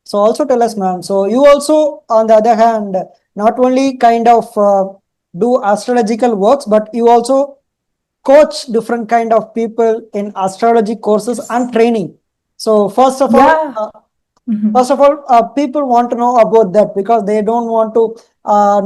So also tell us, ma'am. So you also, on the other hand, not only kind of do astrological works, but you also coach different kind of people in astrology courses and Yes. training. So Yeah. first of all, people want to know about that because they don't want to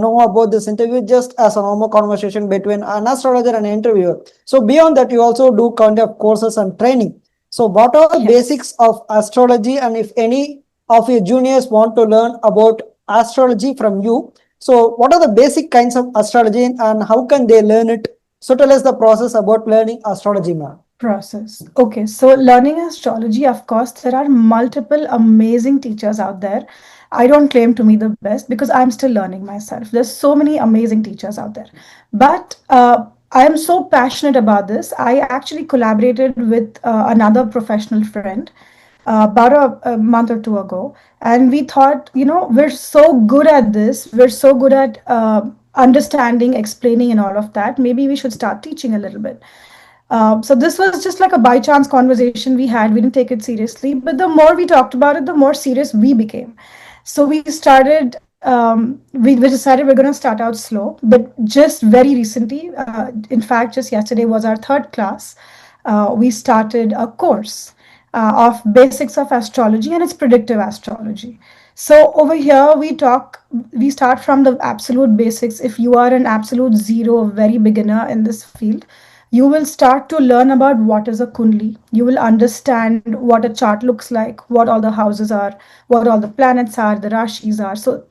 know about this interview just as a normal conversation between an astrologer and an interviewer. So beyond that, you also do kind of courses and training. So what are the Yes. basics of astrology, and if any of your juniors want to learn about astrology from you, so what are the basic kinds of astrology and how can they learn it? So tell us the process about learning astrology, ma'am. Process. Okay, so learning astrology, of course, there are multiple amazing teachers out there. I don't claim to be the best because I'm still learning myself. There's so many amazing teachers out there. But I am so passionate about this. I actually collaborated with another professional friend about a month or two ago. And we thought, we're so good at this. We're so good at understanding, explaining, and all of that. Maybe we should start teaching a little bit. So this was just like a by chance conversation we had. We didn't take it seriously, but the more we talked about it, the more serious we became. So we started. We decided we're going to start out slow, but just very recently, in fact, just yesterday was our third class. We started a course of basics of astrology, and it's predictive astrology. So over here we start from the absolute basics. If you are an absolute zero, a very beginner in this field, you will start to learn about what is a kundli. You will understand what a chart looks like, what all the houses are, what all the planets are, the rashis are. So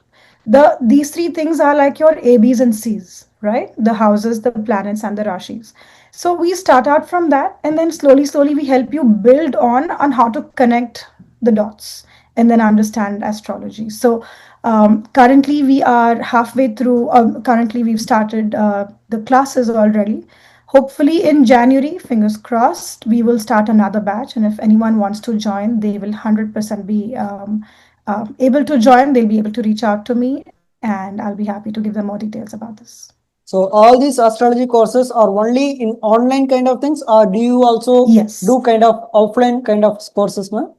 these three things are like your A, B's, and C's, right? The houses, the planets, and the rashis. So we start out from that, and then slowly we help you build on how to connect the dots and then understand astrology. So currently we are halfway through. Currently we've started the classes already. Hopefully in January, fingers crossed, we will start another batch. And if anyone wants to join, they will 100% be able to join. They'll be able to reach out to me, and I'll be happy to give them more details about this. So all these astrology courses are only in online kind of things, or do you also Yes. do kind of offline kind of courses, ma'am?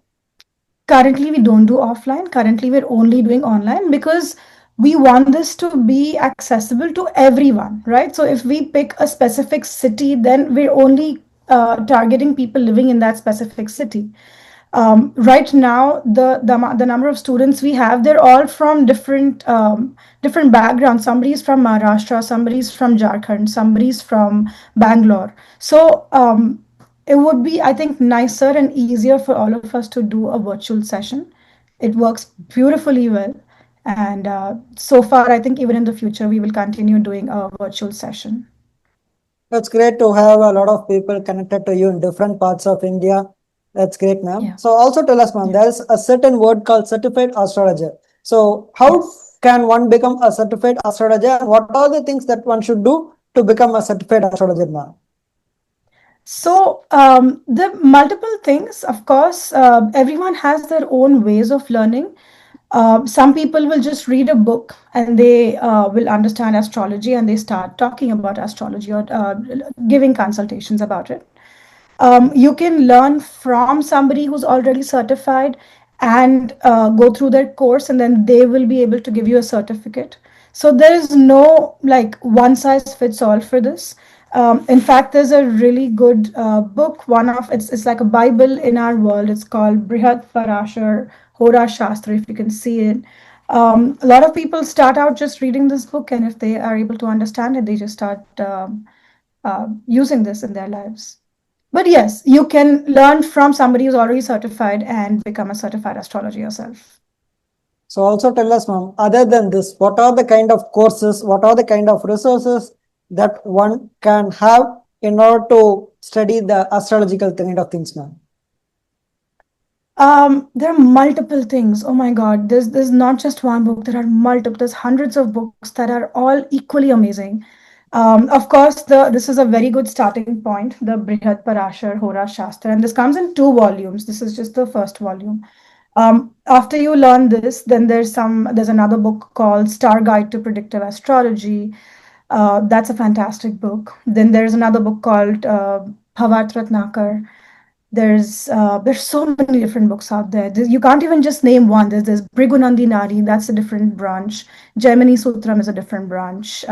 Currently, we don't do offline. Currently, we're only doing online because we want this to be accessible to everyone, right? So if we pick a specific city, then we're only targeting people living in that specific city. Right now, the number of students we have, they're all from different backgrounds. Somebody's from Maharashtra, somebody's from Jharkhand, somebody's from Bangalore. So it would be, I think, nicer and easier for all of us to do a virtual session. It works beautifully well. And so far, I think even in the future, we will continue doing a virtual session. That's great to have a lot of people connected to you in different parts of India. That's great, ma'am. Yeah. So also tell us, ma'am, Yeah. there is a certain word called certified astrologer. So how Yes. can one become a certified astrologer, and what are the things that one should do to become a certified astrologer, ma'am? So, the multiple things, of course, everyone has their own ways of learning. Some people will just read a book and they will understand astrology and they start talking about astrology or giving consultations about it. You can learn from somebody who's already certified and go through their course, and then they will be able to give you a certificate. So there is no like one size fits all for this. In fact, there's a really good book. It's like a Bible in our world. It's called Brihat Parashar Hora Shastra. If you can see it, a lot of people start out just reading this book, and if they are able to understand it, they just start using this in their lives. But yes, you can learn from somebody who's already certified and become a certified astrologer yourself. So also tell us, ma'am, other than this, what are the kind of courses, what are the kind of resources that one can have in order to study the astrological kind of things, ma'am? There are multiple things. Oh my God, there's not just one book. There are multiple. There's hundreds of books that are all equally amazing. Of course, the this is a very good starting point. The Brihat Parashar Hora Shastra, and this comes in two volumes. This is just the first volume. After you learn this, then there's another book called Star Guide to Predictive Astrology. That's a fantastic book. Then there's another book called Bhavat Ratnakar. There's so many different books out there. You can't even just name one. There's Brigunandi Nadi, that's a different branch. Jaimini Sutram is a different branch.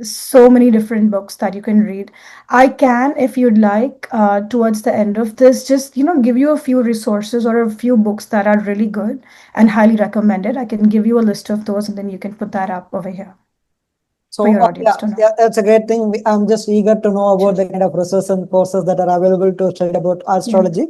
So many different books that you can read. I can, if you'd like, towards the end of this, just give you a few resources or a few books that are really good and highly recommended. I can give you a list of those, and then you can put that up over here for So your audience yeah, to know. yeah, that's a great thing. I'm just eager to know about the kind of resources and courses that are available to study about Yeah. astrology.